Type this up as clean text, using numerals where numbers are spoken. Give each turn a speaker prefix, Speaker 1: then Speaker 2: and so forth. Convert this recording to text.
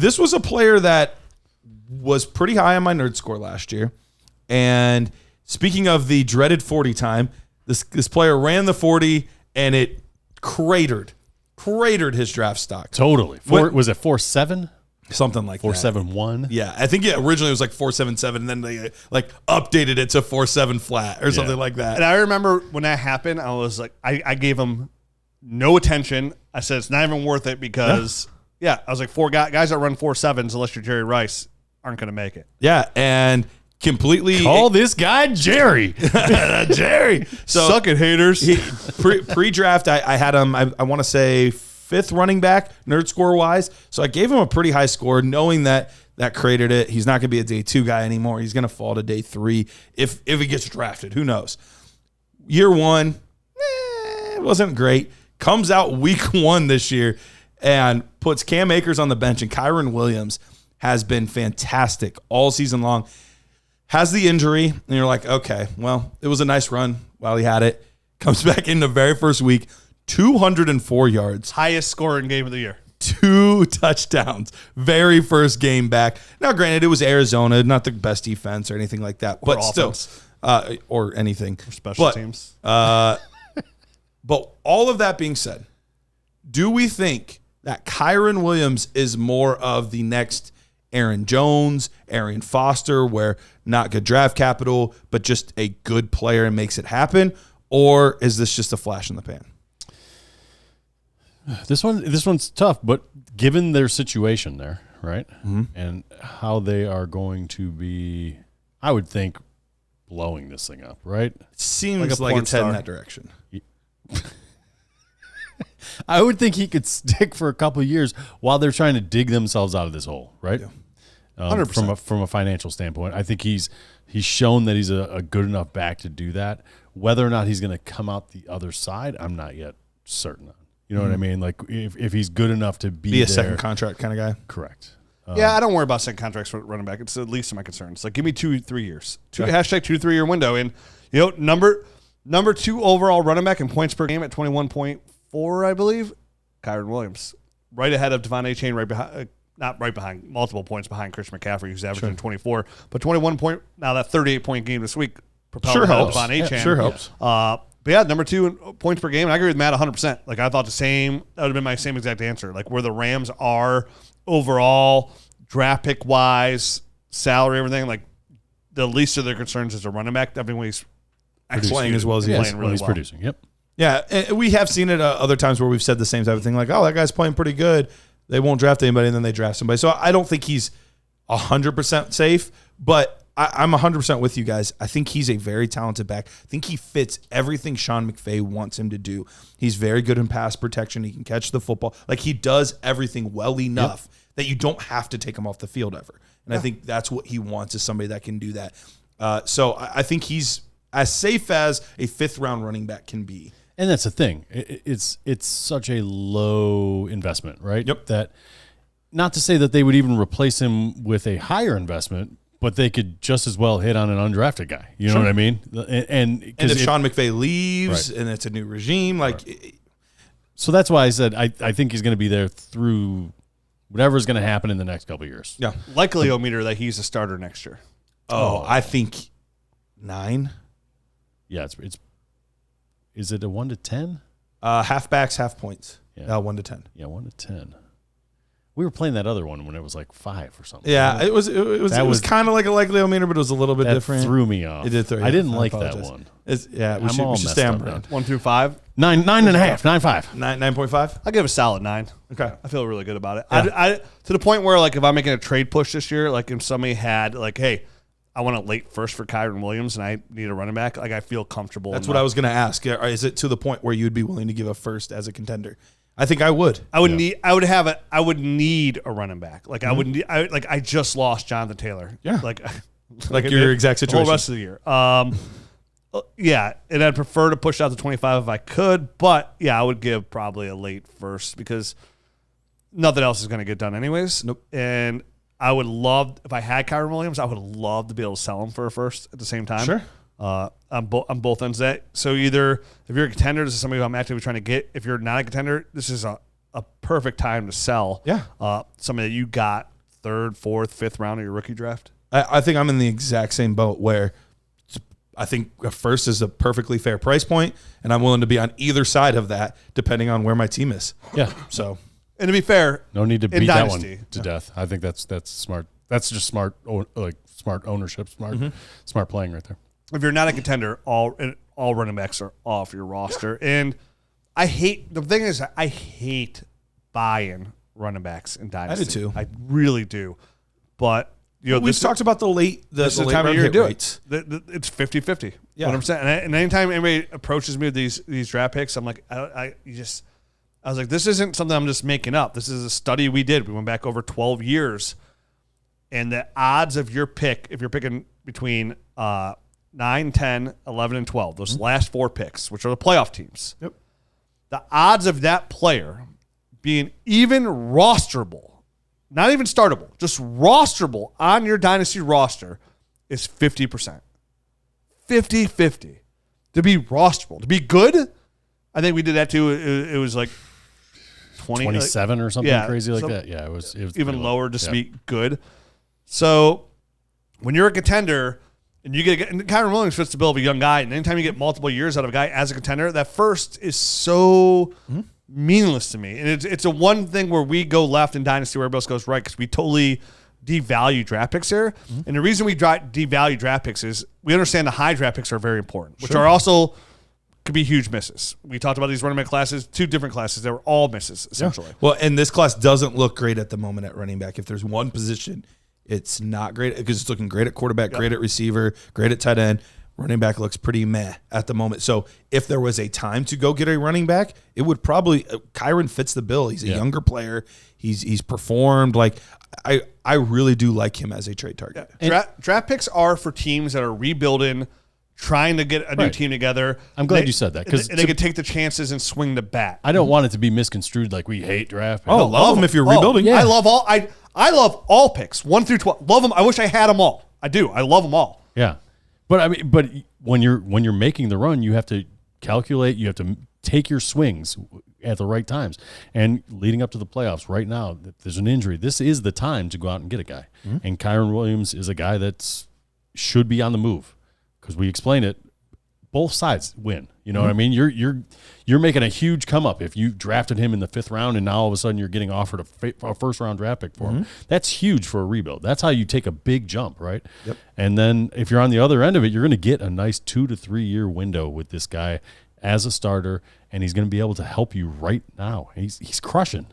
Speaker 1: this was a player that was pretty high on my nerd score last year. And speaking of the dreaded 40 time, this player ran the 40 and it cratered his draft stock.
Speaker 2: Totally. Was it 4.7?
Speaker 1: Something like
Speaker 2: 4.71?
Speaker 1: Yeah, I think originally it was like 4.77, and then they like updated it to 4.7 flat or something like that.
Speaker 3: And I remember when that happened, I was like, I gave him no attention. I said it's not even worth it because I was like, four guys that run 4.7s, unless you're Jerry Rice, aren't going to make it.
Speaker 1: Yeah, and completely
Speaker 2: call this guy Jerry.
Speaker 1: Jerry. So
Speaker 3: suck it, haters.
Speaker 1: Pre-draft, I had him. I want to say 5th running back, nerd score wise. So I gave him a pretty high score, knowing that created it. He's not going to be a day 2 guy anymore. He's going to fall to day 3 if he gets drafted. Who knows? Year 1, it wasn't great. Comes out week 1 this year and puts Cam Akers on the bench, and Kyren Williams has been fantastic all season long. Has the injury, and you're like, okay, well, it was a nice run while he had it. Comes back in the very first week, 204 yards.
Speaker 3: Highest scoring game of the year.
Speaker 1: 2 touchdowns. Very first game back. Now, granted, it was Arizona, not the best defense or anything like that, but still, or anything.
Speaker 3: Or special teams.
Speaker 1: But all of that being said, do we think that Kyren Williams is more of the next Aaron Jones, Arian Foster, where not good draft capital, but just a good player and makes it happen? Or is this just a flash in the pan?
Speaker 2: This one's tough, but given their situation there, right, and how they are going to be, I would think, blowing this thing up, right?
Speaker 1: It seems like it's heading that direction.
Speaker 2: I would think he could stick for a couple of years while they're trying to dig themselves out of this hole, right?
Speaker 1: Yeah.
Speaker 3: 100%.
Speaker 2: From a financial standpoint, I think he's shown that he's a good enough back to do that. Whether or not he's going to come out the other side, I'm not yet certain on. You know what I mean? Like if he's good enough to be
Speaker 1: a second contract kind of guy.
Speaker 2: Correct.
Speaker 3: I don't worry about second contracts for running back. It's the least of my concerns. Like, give me 2-3 years. Hashtag 2-3 year window. And, number 2 overall running back in points per game at 21.4, I believe, Kyren Williams. Right ahead of Devon A-Chain, right behind, not right behind, multiple points behind Christian McCaffrey, who's averaging 24. But 21 point, now that 38-point game this week propelled Devon A-Chain.
Speaker 1: Yeah, sure helps.
Speaker 3: But yeah, number 2 in points per game. And I agree with Matt 100%. Like, I thought that would have been my same exact answer. Like, where the Rams are overall, draft pick wise, salary, everything, like, the least of their concerns is a running back. Definitely he's
Speaker 1: playing as well as he is.
Speaker 3: Playing really
Speaker 2: he's
Speaker 3: well.
Speaker 2: producing. Yep.
Speaker 1: Yeah, and we have seen it other times where we've said the same type of thing, like, oh, that guy's playing pretty good. They won't draft anybody, and then they draft somebody. So I don't think he's 100% safe, but I'm 100% with you guys. I think he's a very talented back. I think he fits everything Sean McVay wants him to do. He's very good in pass protection. He can catch the football. Like, he does everything well enough that you don't have to take him off the field ever. And I think that's what he wants, is somebody that can do that. So I think he's as safe as a 5th-round running back can be.
Speaker 2: And that's the thing. It's such a low investment, right?
Speaker 1: Yep.
Speaker 2: That, not to say that they would even replace him with a higher investment, but they could just as well hit on an undrafted guy. You know what I mean? And
Speaker 1: if Sean McVay leaves and it's a new regime,
Speaker 2: so that's why I said I think he's going to be there through whatever's going to happen in the next couple of years.
Speaker 1: Yeah.
Speaker 3: Likelihometer that he's a starter next year.
Speaker 1: Oh, I think 9.
Speaker 2: Yeah, it's is it a 1 to 10?
Speaker 1: Halfbacks, half points.
Speaker 2: Yeah.
Speaker 1: 1 to 10.
Speaker 2: Yeah, 1 to 10. We were playing that other one when it was like 5 or something.
Speaker 1: Yeah, it was kind of like a likelihometer, but it was a little bit different.
Speaker 2: Threw me off.
Speaker 1: It did throw you
Speaker 2: I didn't
Speaker 1: off.
Speaker 2: like that one.
Speaker 1: We should stay on brand.
Speaker 3: 1 through 5.
Speaker 2: 9.5. 9.5.
Speaker 1: 9.5.
Speaker 3: I'll give it a solid 9.
Speaker 1: Okay.
Speaker 3: I feel really good about it.
Speaker 1: Yeah.
Speaker 3: I to the point where, like, if I'm making a trade push this year, like if somebody had, like, hey, I want a late first for Kyren Williams and I need a running back, like, I feel comfortable.
Speaker 1: That's what I was going to ask. Is it to the point where you'd be willing to give a first as a contender? I think I would.
Speaker 3: I would need a running back. Like, I just lost Jonathan Taylor.
Speaker 1: Yeah.
Speaker 3: Like
Speaker 1: your exact situation.
Speaker 3: The whole rest of the year. Yeah, and I'd prefer to push out to 25 if I could, but yeah, I would give probably a late first because nothing else is going to get done anyways.
Speaker 1: Nope.
Speaker 3: And I would love, if I had Kyren Williams, I would love to be able to sell him for a first at the same time.
Speaker 1: Sure.
Speaker 3: On both ends of that. So either if you're a contender, this is somebody who I'm actively trying to get. If you're not a contender, this is a perfect time to sell.
Speaker 1: Yeah.
Speaker 3: Somebody that you got third, fourth, fifth round of your rookie draft?
Speaker 1: I think I'm in the exact same boat where I think a first is a perfectly fair price point, and I'm willing to be on either side of that depending on where my team is.
Speaker 2: Yeah.
Speaker 1: So,
Speaker 3: and to be fair,
Speaker 2: no need to beat
Speaker 3: Dynasty,
Speaker 2: that one to death. I think that's smart. That's just smart ownership, smart playing right there.
Speaker 3: if you're not a contender, all running backs are off your roster. And I hate buying running backs in Dynasty.
Speaker 1: I do too.
Speaker 3: I really do. But
Speaker 1: we've talked about the late
Speaker 3: time of year to do it. It's 50-50.
Speaker 1: Yeah.
Speaker 3: 100%. And anytime anybody approaches me with these draft picks, I'm like, I was like, this isn't something I'm just making up. This is a study we did. We went back over 12 years. And the odds of your pick, if you're picking between 9, 10, 11, and 12, those last four picks, which are the playoff teams, the odds of that player being even rosterable, not even startable, just rosterable on your Dynasty roster is 50%. 50-50. To be rosterable. To be good, I think we did that too. It was like
Speaker 2: 27 or something crazy like that. Yeah, it was
Speaker 3: even lower just to be good. So when you're a contender and you get, and Kyren Williams fits the bill of a young guy, and anytime you get multiple years out of a guy as a contender, that first is so meaningless to me. And it's a one thing where we go left in Dynasty where everybody else goes right because we totally devalue draft picks here. And the reason we devalue draft picks is we understand the high draft picks are very important, which are also could be huge misses. We talked about these running back classes, two different classes. They were all misses, essentially.
Speaker 1: Yeah. Well, and this class doesn't look great at the moment at running back. If there's one position, it's not great because it's looking great at quarterback, great at receiver, great at tight end. Running back looks pretty meh at the moment. So if there was a time to go get a running back, it would probably Kyren fits the bill. He's a younger player. He's performed. Like I really do like him as a trade target.
Speaker 3: Yeah. Draft picks are for teams that are rebuilding, trying to get a new team together.
Speaker 2: I'm glad you said that because
Speaker 3: they can take the chances and swing the bat.
Speaker 2: I don't want it to be misconstrued like we hate draft picks.
Speaker 1: Oh, love them if you're rebuilding.
Speaker 3: Yeah. I love all picks 1 through 12. Love them. I wish I had them all. I do. I love them all.
Speaker 2: Yeah, but when you're making the run, you have to calculate. You have to take your swings at the right times. And leading up to the playoffs, right now, if there's an injury, this is the time to go out and get a guy. And Kyren Williams is a guy that should be on the move because we explain it. Both sides win. You know what I mean? You're making a huge come up if you drafted him in the 5th round and now all of a sudden you're getting offered a first round draft pick for him. That's huge for a rebuild. That's how you take a big jump, right?
Speaker 1: Yep.
Speaker 2: And then if you're on the other end of it, you're going to get a nice 2 to 3 year window with this guy as a starter, and he's going to be able to help you right now. He's crushing.